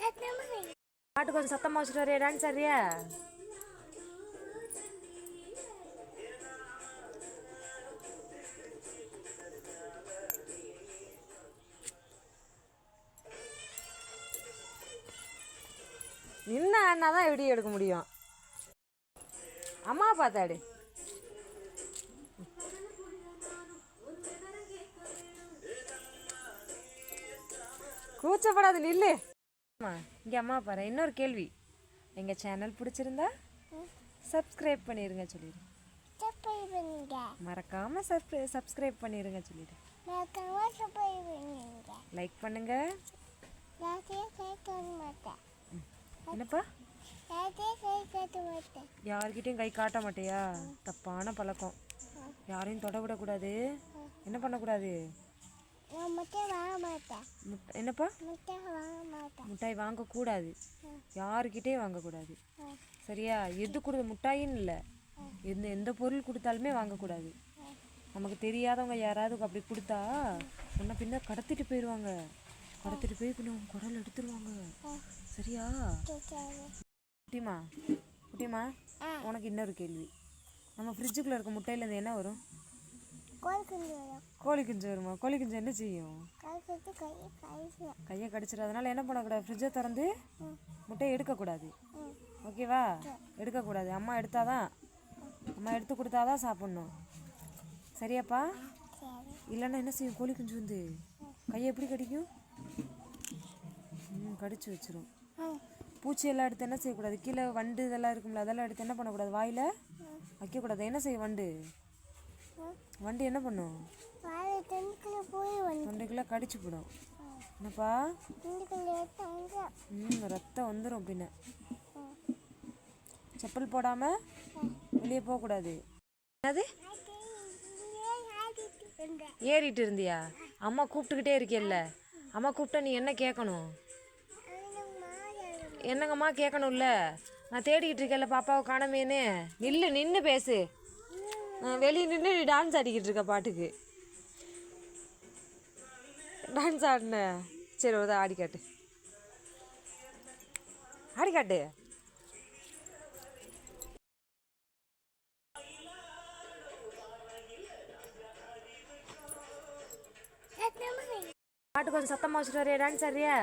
பாட்டு கொஞ்சம் சத்தமாக வச்சுட்டு வரையா டான்ஸ் ஆடுறியா? நின்ன ஆடினா தான் வீடியோ எடுக்க முடியும். அம்மா பார்த்தாடு. கூச்சப்படாது நில்லு. இங்கே அம்மா பாரு. இன்னொரு கேள்வி, எங்கள் சேனல் பிடிச்சிருந்தா சப்ஸ்கிரைப் பண்ணிடுங்க சொல்லிடு. மறக்காம சப்ஸ்கிரைப் பண்ணிடுங்க சொல்லிடு. லைக் பண்ணுங்க. என்னப்பா? யார்கிட்டையும் கை காட்ட மாட்டியா? தப்பான பழக்கம். யாரையும் தொட விடக்கூடாது. என்ன பண்ணக்கூடாது? என்னப்பா? மிட்டாய் வாங்கக்கூடாது. யாருக்கிட்டேயும் வாங்கக்கூடாது. சரியா? எது கொடு மிட்டாயின்னு இல்லை, எந்த பொருள் கொடுத்தாலுமே வாங்கக்கூடாது. நமக்கு தெரியாதவங்க யாராவது அப்படி கொடுத்தா முன்ன பின்ன கடத்திட்டு போயிடுவாங்க. கடத்திட்டு போய் பின்ன குடல் எடுத்துருவாங்க. சரியா? குட்டிமா குட்டிமா, உனக்கு இன்னொரு கேள்வி. நம்ம ஃப்ரிட்ஜுக்குள்ளே இருக்க முட்டையிலேருந்து என்ன வரும்? கோழி குஞ்சு வருமா? கோழி குஞ்சு என்ன செய்யும்? கையை கடிச்சிடும். அதனால என்ன பண்ணக்கூடாது? ஃப்ரிட்ஜை திறந்து முட்டையை எடுக்கக்கூடாது. ஓகேவா? எடுக்கக்கூடாது. அம்மா எடுத்து கொடுத்தாதான் சாப்பிட்ணும். சரியாப்பா? இல்லைன்னா என்ன செய்யும்? கோழி குஞ்சு வந்து கையை எப்படி கடிக்கும்? கடிச்சு வச்சிரும். பூச்சி எல்லாம் எடுத்து என்ன செய்யக்கூடாது? கீழே வண்டு இதெல்லாம் இருக்கும்ல, அதெல்லாம் எடுத்து என்ன பண்ணக்கூடாது? வாயில் வைக்கக்கூடாது. என்ன செய்யும் வண்டு? வண்டு என்ன பண்ணும்? தொண்டைக்குள்ளே கடிச்சு போடும். என்னப்பா? ரத்தம் வந்துடும். பின்ன செப்பல் போடாமல் வெளியே போகக்கூடாது. என்னது? ஏறிட்டு இருந்தியா? அம்மா கூப்பிட்டுக்கிட்டே இருக்கியல்ல, அம்மா கூப்பிட்டா நீ என்ன கேட்கணும்? என்னங்கம்மா கேட்கணும்ல? நான் தேடிக்கிட்டு இருக்கேன்ல பாப்பாவை காணமேன்னு. நின்று பேசு. வெளியே நின்று நீ டான்ஸ் ஆடிக்கிட்டு இருக்க. பாட்டுக்கு டான்ஸ் ஆடின. சரி, ஒரு ஆடி காட்டு. ஆடி காட்டு. பாட்டு கொஞ்சம் சத்தமாக வச்சுட்டு வரையா டான்ஸ் ஆடுறியா?